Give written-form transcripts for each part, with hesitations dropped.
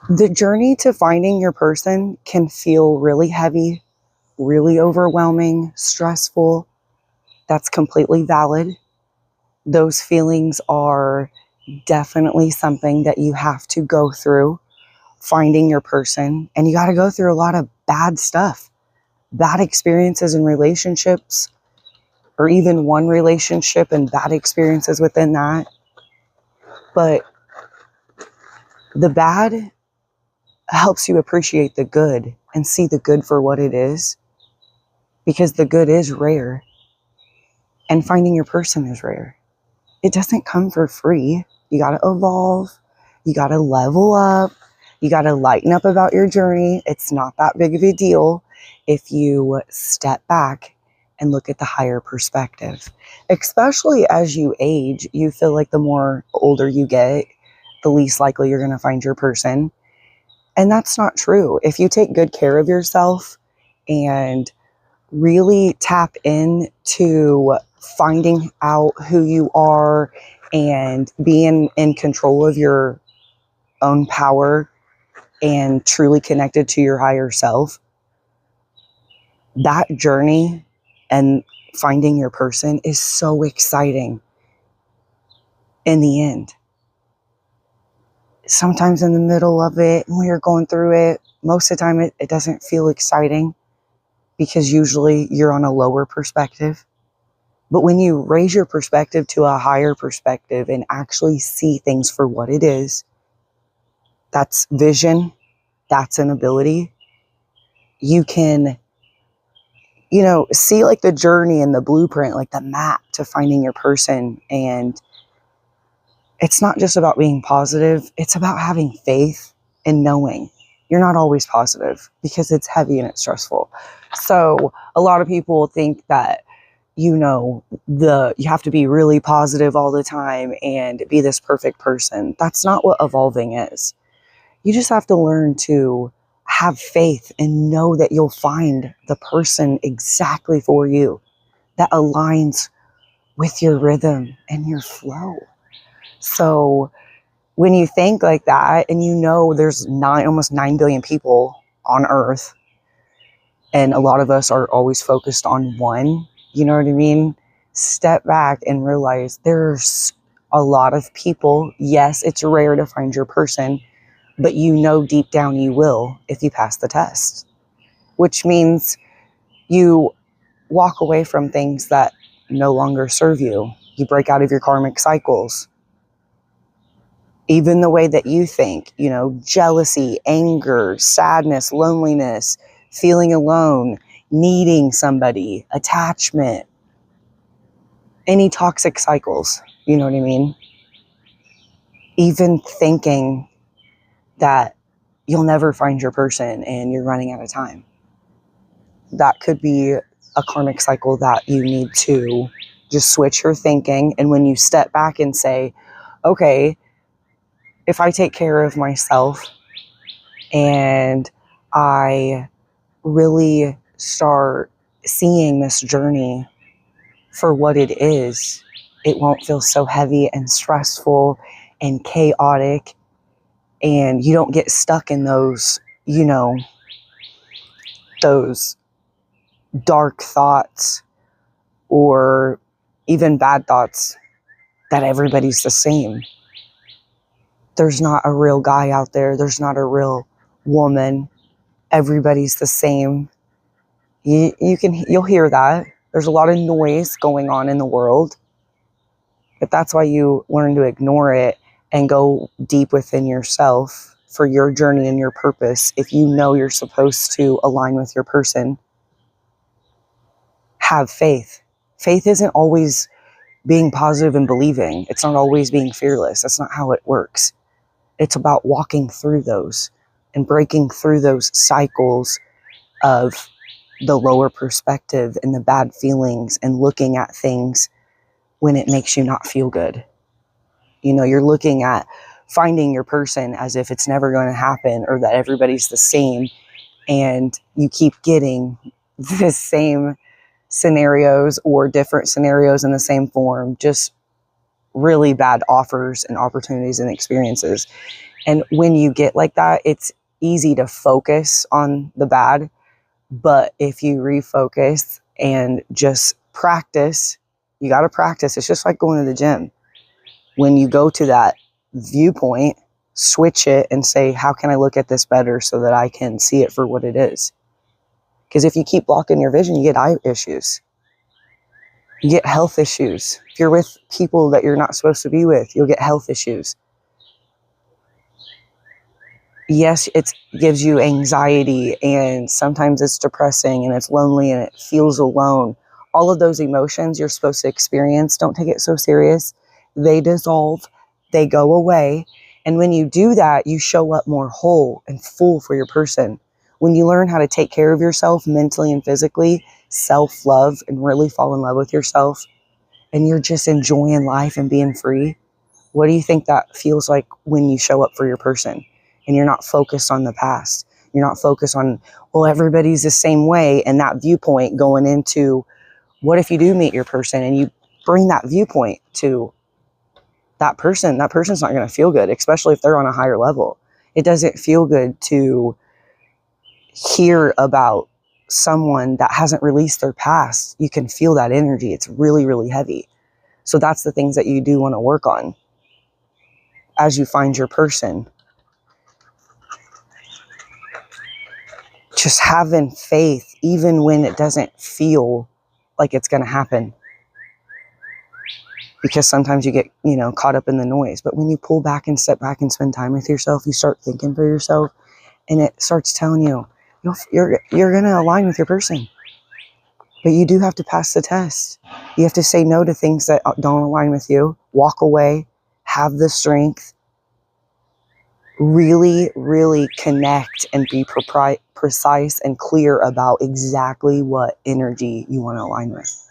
The journey to finding your person can feel really heavy, really overwhelming, stressful. That's completely valid. Those feelings are definitely something that you have to go through, finding your person. And you got to go through a lot of bad stuff, bad experiences in relationships, or even one relationship and bad experiences within that. But the bad helps you appreciate the good and see the good for what it is, because the good is rare and finding your person is rare. It doesn't come for free. You got to evolve. You got to level up. You got to lighten up about your journey. It's not that big of a deal if you step back and look at the higher perspective. Especially as you age, you feel like the more older you get, the least likely you're going to find your person. And that's not true. If you take good care of yourself and really tap into finding out who you are and being in control of your own power and truly connected to your higher self, that journey and finding your person is so exciting in the end. Sometimes in the middle of it, when you're going through it, most of the time it doesn't feel exciting because usually you're on a lower perspective. But when you raise your perspective to a higher perspective and actually see things for what it is, that's vision, that's an ability. You can, see like the journey and the blueprint, like the map to finding your person. And it's not just about being positive. It's about having faith and knowing you're not always positive because it's heavy and it's stressful. So a lot of people think that, you have to be really positive all the time and be this perfect person. That's not what evolving is. You just have to learn to have faith and know that you'll find the person exactly for you that aligns with your rhythm and your flow. So when you think like that and there's almost 9 billion people on earth and a lot of us are always focused on one, you know what I mean? Step back and realize there's a lot of people. Yes, it's rare to find your person, but deep down you will if you pass the test, which means you walk away from things that no longer serve you. You break out of your karmic cycles. Even the way that you think, jealousy, anger, sadness, loneliness, feeling alone, needing somebody, attachment, any toxic cycles, you know what I mean? Even thinking that you'll never find your person and you're running out of time. That could be a karmic cycle that you need to just switch your thinking. And when you step back and say, okay, if I take care of myself and I really start seeing this journey for what it is, it won't feel so heavy and stressful and chaotic, and you don't get stuck in those, those dark thoughts or even bad thoughts that everybody's the same. There's not a real guy out there. There's not a real woman. Everybody's the same. You'll hear that. There's a lot of noise going on in the world. But that's why you learn to ignore it and go deep within yourself for your journey and your purpose. If you know you're supposed to align with your person, have faith. Faith isn't always being positive and believing. It's not always being fearless. That's not how it works. It's about walking through those and breaking through those cycles of the lower perspective and the bad feelings and looking at things when it makes you not feel good. You're looking at finding your person as if it's never going to happen or that everybody's the same, and you keep getting the same scenarios or different scenarios in the same form, just really bad offers and opportunities and experiences. And when you get like that, it's easy to focus on the bad. But if you refocus and just practice, you got to practice. It's just like going to the gym. When you go to that viewpoint, switch it and say, how can I look at this better so that I can see it for what it is? Because if you keep blocking your vision, you get eye issues. You get health issues. If you're with people that you're not supposed to be with, you'll get health issues. Yes, it gives you anxiety, and sometimes it's depressing and it's lonely and it feels alone. All of those emotions you're supposed to experience, don't take it so serious. They dissolve, they go away. And when you do that, you show up more whole and full for your person. When you learn how to take care of yourself mentally and physically, self-love, and really fall in love with yourself, and you're just enjoying life and being free, what do you think that feels like when you show up for your person and you're not focused on the past? You're not focused on, well, everybody's the same way, and that viewpoint going into what if you do meet your person and you bring that viewpoint to that person's not going to feel good, especially if they're on a higher level. It doesn't feel good to hear about someone that hasn't released their past. You can feel that energy. It's really, really heavy. So that's the things that you do want to work on as you find your person. Just having faith, even when it doesn't feel like it's going to happen. Because sometimes you get, caught up in the noise. But when you pull back and step back and spend time with yourself, you start thinking for yourself, and it starts telling you, you're going to align with your person. But you do have to pass the test. You have to say no to things that don't align with you. Walk away. Have the strength. Really, really connect and be precise and clear about exactly what energy you want to align with.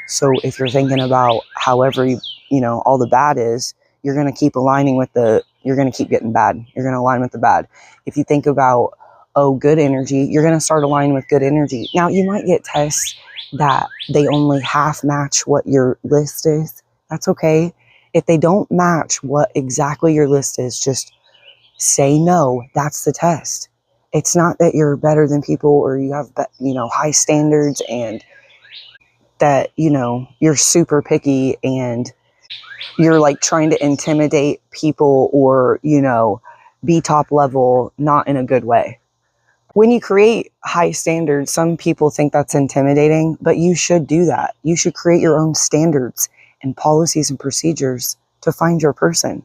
So if you're thinking about however all the bad is, you're going to keep aligning with you're going to keep getting bad. You're going to align with the bad. If you think about, good energy, you're going to start aligning with good energy. Now, you might get tests that they only half match what your list is. That's okay. If they don't match what exactly your list is, just say no. That's the test. It's not that you're better than people or you have, high standards and that, you're super picky and you're like trying to intimidate people or, be top level, not in a good way. When you create high standards, some people think that's intimidating, but you should do that. You should create your own standards and policies and procedures to find your person,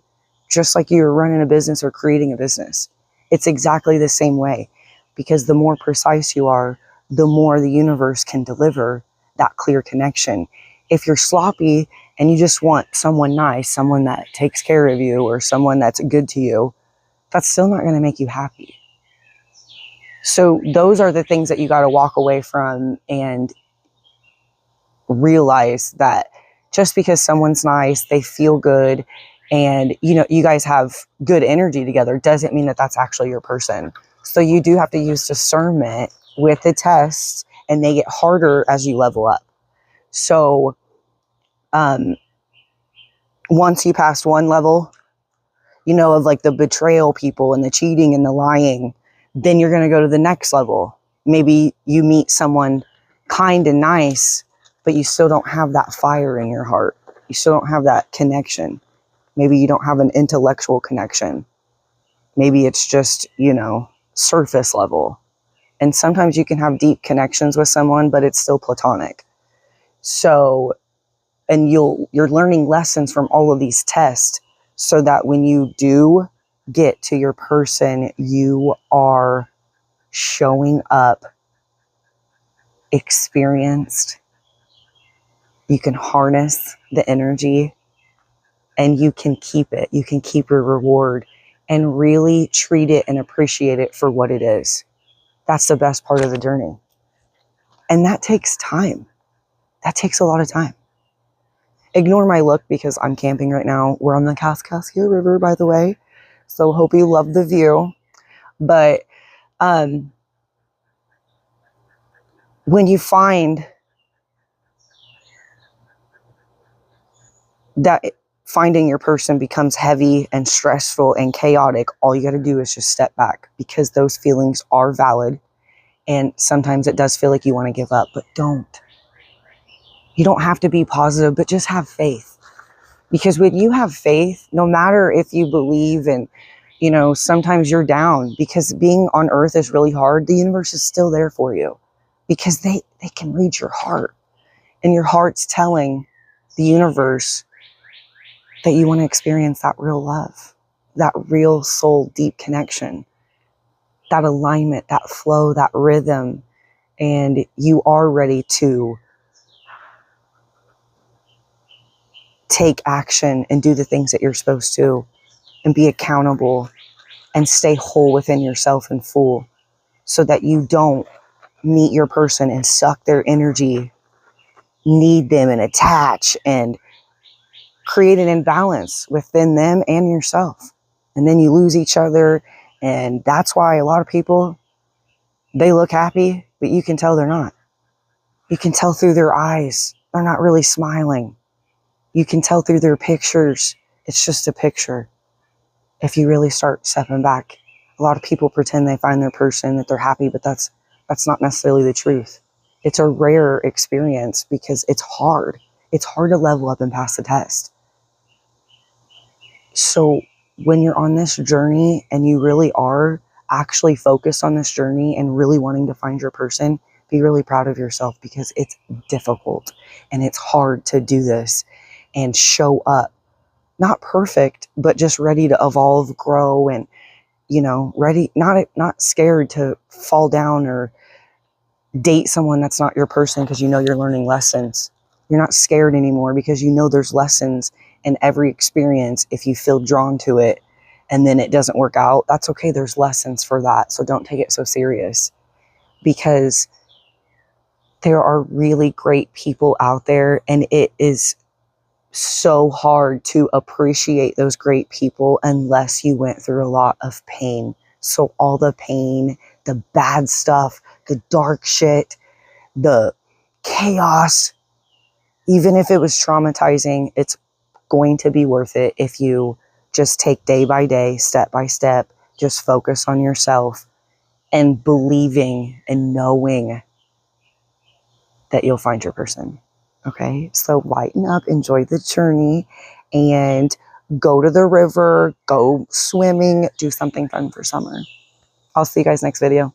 just like you're running a business or creating a business. It's exactly the same way, because the more precise you are, the more the universe can deliver that clear connection. If you're sloppy and you just want someone nice, someone that takes care of you, or someone that's good to you, that's still not going to make you happy. So those are the things that you got to walk away from and realize that just because someone's nice, they feel good, and you guys have good energy together, doesn't mean that that's actually your person. So you do have to use discernment with the tests, and they get harder as you level up. So once you pass one level, of like the betrayal people and the cheating and the lying, then you're going to go to the next level. Maybe you meet someone kind and nice, but you still don't have that fire in your heart. You still don't have that connection. Maybe you don't have an intellectual connection. Maybe it's just, surface level. And sometimes you can have deep connections with someone, but it's still platonic. So, and you're learning lessons from all of these tests, so that when you do get to your person, you are showing up experienced. You can harness the energy and you can keep it. You can keep your reward and really treat it and appreciate it for what it is. That's the best part of the journey. And that takes time. That takes a lot of time. Ignore my look because I'm camping right now. We're on the Kaskaskia River, by the way. So hope you love the view. But when you find that finding your person becomes heavy and stressful and chaotic, all you got to do is just step back, because those feelings are valid. And sometimes it does feel like you want to give up, but don't. You don't have to be positive, but just have faith. Because when you have faith, no matter if you believe, and, you know, sometimes you're down, because being on earth is really hard, the universe is still there for you, because they can read your heart. And your heart's telling the universe that you want to experience that real love, that real soul deep connection, that alignment, that flow, that rhythm. And you are ready to take action and do the things that you're supposed to, and be accountable and stay whole within yourself and full, so that you don't meet your person and suck their energy, need them and attach and create an imbalance within them and yourself. And then you lose each other. And that's why a lot of people, they look happy, but you can tell they're not. You can tell through their eyes. They're not really smiling. You can tell through their pictures. It's just a picture. If you really start stepping back, a lot of people pretend they find their person, that they're happy, but that's not necessarily the truth. It's a rare experience, because it's hard. It's hard to level up and pass the test. So when you're on this journey and you really are actually focused on this journey and really wanting to find your person, be really proud of yourself, because it's difficult and it's hard to do this and show up. Not perfect, but just ready to evolve, grow, and, you know, ready, not scared to fall down or date someone that's not your person, because you know you're learning lessons. You're not scared anymore, because you know there's lessons in every experience. If you feel drawn to it and then it doesn't work out, that's okay. There's lessons for that. So don't take it so serious, because there are really great people out there, and it is so hard to appreciate those great people unless you went through a lot of pain. So all the pain, the bad stuff, the dark shit, the chaos, even if it was traumatizing, it's going to be worth it if you just take day by day, step by step, just focus on yourself and believing and knowing that you'll find your person. Okay, so lighten up, enjoy the journey, and go to the river, go swimming, do something fun for summer. I'll see you guys next video.